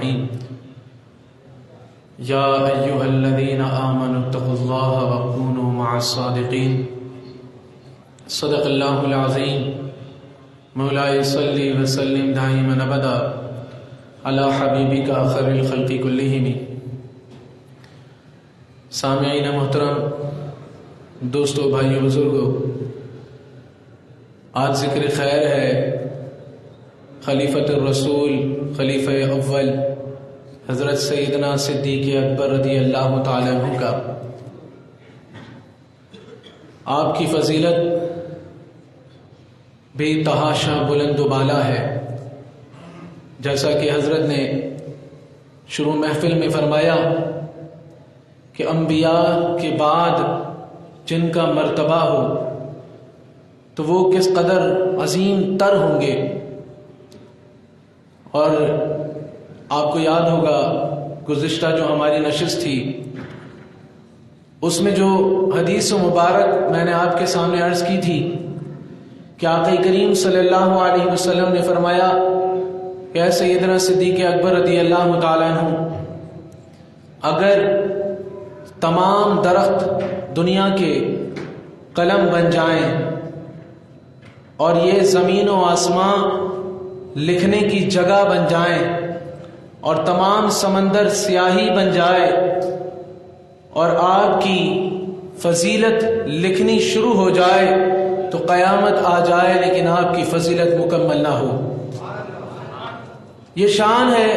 الرحیم یا ایھا الذین آمنوا اتقوا اللہ وکونوا مع الصادقین صدق اللہ العظیم مولاي صلی وسلم دائما ابدا علی حبیبک خیر الخلق کلہم۔ سامعین محترم، دوستو، بھائیو، بزرگو، آج ذکر خیر ہے خلیفۃ الرسول، خلیفہ اول حضرت سیدنا صدیق اکبر رضی اللہ تعالی عنہ کا۔ آپ کی فضیلت بے تحاشا بلند و بالا ہے، جیسا کہ حضرت نے شروع محفل میں فرمایا کہ انبیاء کے بعد جن کا مرتبہ ہو تو وہ کس قدر عظیم تر ہوں گے۔ اور آپ کو یاد ہوگا گزشتہ جو ہماری نشست تھی اس میں جو حدیث مبارک میں نے آپ کے سامنے عرض کی تھی کہ آقا کریم صلی اللہ علیہ وسلم نے فرمایا کہ اے سیدنا صدیق اکبر رضی اللہ تعالیٰ عنہ، اگر تمام درخت دنیا کے قلم بن جائیں اور یہ زمین و آسمان لکھنے کی جگہ بن جائیں اور تمام سمندر سیاہی بن جائے اور آپ کی فضیلت لکھنی شروع ہو جائے تو قیامت آ جائے لیکن آپ کی فضیلت مکمل نہ ہو۔ یہ شان ہے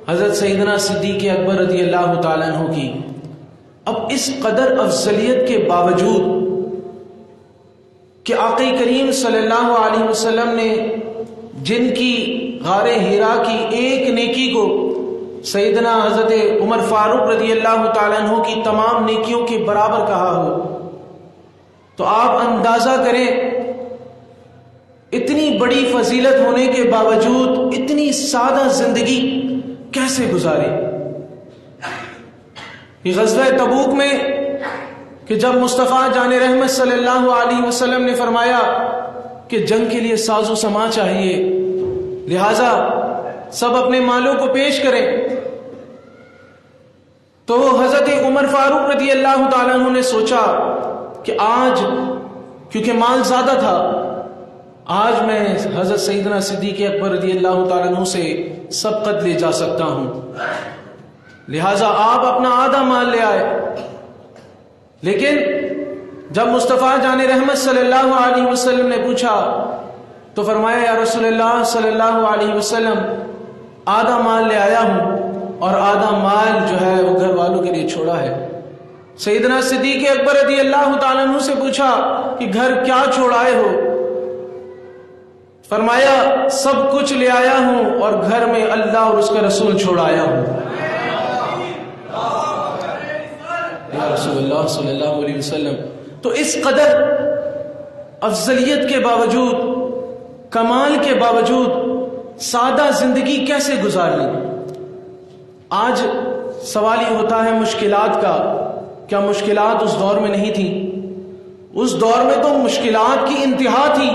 حضرت سیدنا صدیق اکبر رضی اللہ تعالیٰ عنہ کی۔ اب اس قدر افضلیت کے باوجود کہ آقا کریم صلی اللہ علیہ وسلم نے جن کی غار حرا کی ایک نیکی کو سیدنا حضرت عمر فاروق رضی اللہ تعالیٰ عنہ کی تمام نیکیوں کے برابر کہا ہو، تو آپ اندازہ کریں اتنی بڑی فضیلت ہونے کے باوجود اتنی سادہ زندگی کیسے گزاری۔ یہ غزوہ تبوک میں کہ جب مصطفیٰ جان رحمت صلی اللہ علیہ وسلم نے فرمایا کہ جنگ کے لیے ساز و سامان چاہیے، لہذا سب اپنے مالوں کو پیش کریں، تو حضرت عمر فاروق رضی اللہ تعالیٰ عنہ نے سوچا کہ آج کیونکہ مال زیادہ تھا، آج میں حضرت سیدنا صدیق اکبر رضی اللہ تعالیٰ عنہ سے سبقت لے جا سکتا ہوں، لہذا آپ اپنا آدھا مال لے آئے۔ لیکن جب مصطفیٰ جان رحمت صلی اللہ علیہ وسلم نے پوچھا تو فرمایا یا رسول اللہ صلی اللہ علیہ وسلم، آدھا مال لے آیا ہوں اور آدھا مال جو ہے وہ گھر والوں کے لیے چھوڑا ہے۔ سیدنا صدیق اکبر رضی اللہ تعالیٰ عنہ سے پوچھا کہ گھر کیا چھوڑ آئے ہو؟ فرمایا سب کچھ لے آیا ہوں اور گھر میں اللہ اور اس کا رسول چھوڑ آیا ہوں۔ یا رسول اللہ صلی اللہ علیہ وسلم، تو اس قدر افضلیت کے باوجود، کمال کے باوجود سادہ زندگی کیسے گزار لی۔ آج سوال یہ ہوتا ہے مشکلات کا، کیا مشکلات اس دور میں نہیں تھی؟ اس دور میں تو مشکلات کی انتہا تھی،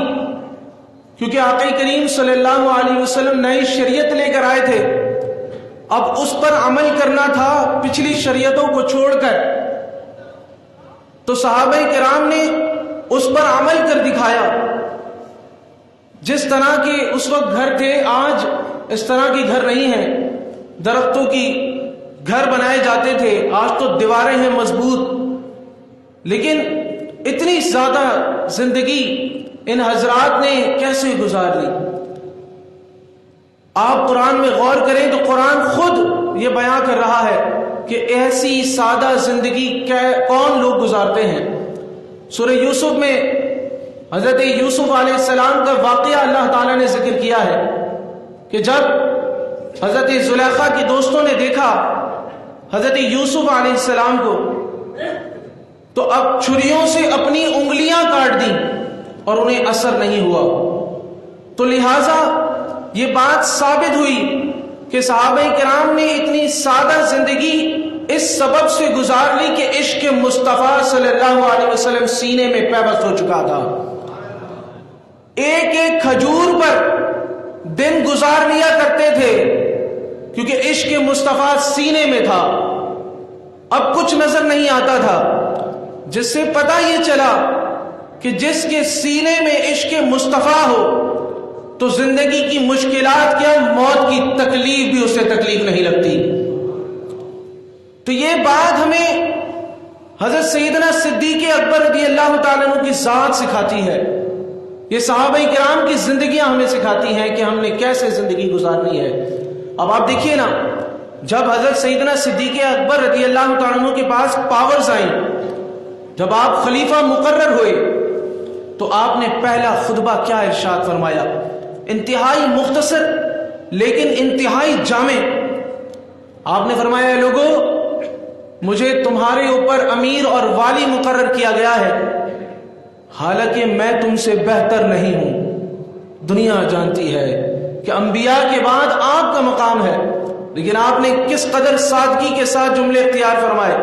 کیونکہ آقا کریم صلی اللہ علیہ وسلم نئی شریعت لے کر آئے تھے، اب اس پر عمل کرنا تھا پچھلی شریعتوں کو چھوڑ کر۔ تو صحابہ کرام نے اس پر عمل کر دکھایا۔ جس طرح کے اس وقت گھر تھے آج اس طرح کے گھر نہیں ہیں، درختوں کی گھر بنائے جاتے تھے، آج تو دیواریں ہیں مضبوط، لیکن اتنی زیادہ زندگی ان حضرات نے کیسے گزار لی۔ آپ قرآن میں غور کریں تو قرآن خود یہ بیان کر رہا ہے کہ ایسی سادہ زندگی کون لوگ گزارتے ہیں۔ سورہ یوسف میں حضرت یوسف علیہ السلام کا واقعہ اللہ تعالیٰ نے ذکر کیا ہے کہ جب حضرت زلیخا کے دوستوں نے دیکھا حضرت یوسف علیہ السلام کو تو اب چھریوں سے اپنی انگلیاں کاٹ دیں اور انہیں اثر نہیں ہوا، تو لہٰذا یہ بات ثابت ہوئی کہ صحابہ کرام نے اتنی سادہ زندگی اس سبب سے گزار لی کہ عشق مصطفیٰ صلی اللہ علیہ وسلم سینے میں پیوست ہو چکا تھا۔ ایک ایک کھجور پر دن گزار لیا کرتے تھے، کیونکہ عشق مصطفیٰ سینے میں تھا، اب کچھ نظر نہیں آتا تھا، جس سے پتہ یہ چلا کہ جس کے سینے میں عشق مصطفیٰ ہو تو زندگی کی مشکلات کیا، موت کی تکلیف بھی اسے تکلیف نہیں لگتی۔ تو یہ بات ہمیں حضرت سیدنا صدیق اکبر رضی اللہ تعالیٰ عنہ کی ذات سکھاتی ہے، یہ صحابہ کرام کی زندگیاں ہمیں سکھاتی ہیں کہ ہم نے کیسے زندگی گزارنی ہے۔ اب آپ دیکھیے نا، جب حضرت سیدنا صدیق اکبر رضی اللہ تعالیٰ عنہ کے پاس پاورز آئیں، جب آپ خلیفہ مقرر ہوئے تو آپ نے پہلا خطبہ کیا ارشاد فرمایا، انتہائی مختصر لیکن انتہائی جامع۔ آپ نے فرمایا، اے لوگو، مجھے تمہارے اوپر امیر اور والی مقرر کیا گیا ہے، حالانکہ میں تم سے بہتر نہیں ہوں۔ دنیا جانتی ہے کہ انبیاء کے بعد آپ کا مقام ہے، لیکن آپ نے کس قدر سادگی کے ساتھ جملے اختیار فرمائے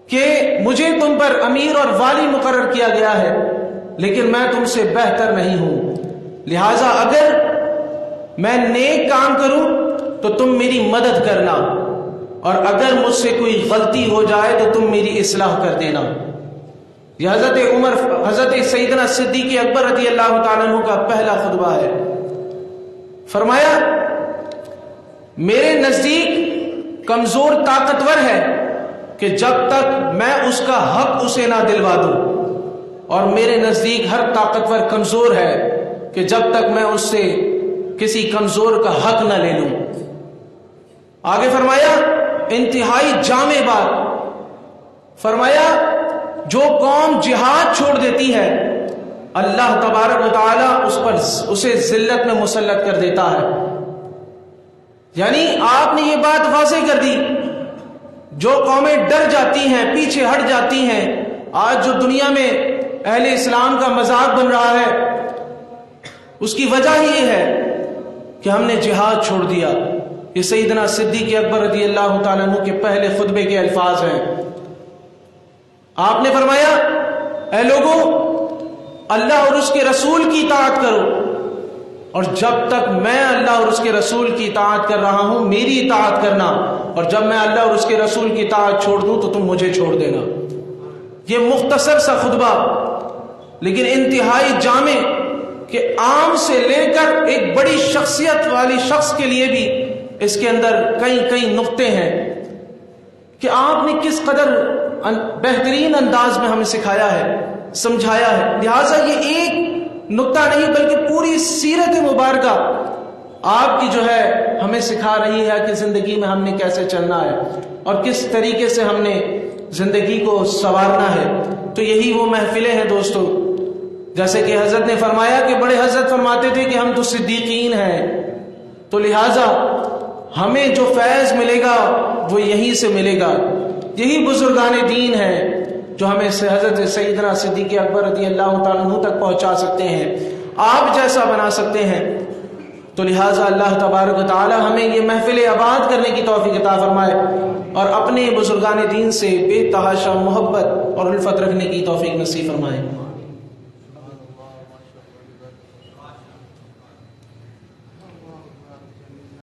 کہ مجھے تم پر امیر اور والی مقرر کیا گیا ہے، لیکن میں تم سے بہتر نہیں ہوں، لہٰذا اگر میں نیک کام کروں تو تم میری مدد کرنا، اور اگر مجھ سے کوئی غلطی ہو جائے تو تم میری اصلاح کر دینا۔ یہ حضرت سیدنا صدیق اکبر رضی اللہ تعالیٰ عنہ کا پہلا خطبہ ہے۔ فرمایا، میرے نزدیک کمزور طاقتور ہے کہ جب تک میں اس کا حق اسے نہ دلوا دوں، اور میرے نزدیک ہر طاقتور کمزور ہے کہ جب تک میں اس سے کسی کمزور کا حق نہ لے لوں۔ آگے فرمایا، انتہائی جامع بات، فرمایا جو قوم جہاد چھوڑ دیتی ہے اللہ تبارک و تعالی اسے ذلت میں مسلط کر دیتا ہے۔ یعنی آپ نے یہ بات واضح کر دی، جو قومیں ڈر جاتی ہیں، پیچھے ہٹ جاتی ہیں، آج جو دنیا میں اہل اسلام کا مذاق بن رہا ہے، اس کی وجہ یہ ہے کہ ہم نے جہاد چھوڑ دیا۔ یہ سیدنا صدیق اکبر رضی اللہ تعالیٰ عنہ کے پہلے خطبے کے الفاظ ہیں۔ آپ نے فرمایا، اے لوگو، اللہ اور اس کے رسول کی اطاعت کرو، اور جب تک میں اللہ اور اس کے رسول کی اطاعت کر رہا ہوں میری اطاعت کرنا، اور جب میں اللہ اور اس کے رسول کی اطاعت چھوڑ دوں تو تم مجھے چھوڑ دینا۔ یہ مختصر سا خطبہ لیکن انتہائی جامع، کہ عام سے لے کر ایک بڑی شخصیت والی شخص کے لیے بھی اس کے اندر کئی نقطے ہیں کہ آپ نے کس قدر بہترین انداز میں ہمیں سکھایا ہے، سمجھایا ہے۔ لہٰذا یہ ایک نقطہ نہیں بلکہ پوری سیرت مبارکہ آپ کی جو ہے ہمیں سکھا رہی ہے کہ زندگی میں ہم نے کیسے چلنا ہے اور کس طریقے سے ہم نے زندگی کو سنوارنا ہے۔ تو یہی وہ محفلیں ہیں دوستو، جیسے کہ حضرت نے فرمایا کہ بڑے حضرت فرماتے تھے کہ ہم تو صدیقین ہیں، تو لہٰذا ہمیں جو فیض ملے گا وہ یہیں سے ملے گا۔ یہی بزرگان دین ہیں جو ہمیں حضرت سیدنا صدیق اکبر رضی اللہ تعالیٰ عنہ تک پہنچا سکتے ہیں، آپ جیسا بنا سکتے ہیں۔ تو لہٰذا اللہ تبارک و تعالی ہمیں یہ محفل آباد کرنے کی توفیق عطا فرمائے اور اپنے بزرگان دین سے بے تحاشا محبت اور الفت رکھنے کی توفیق نصیب فرمائے۔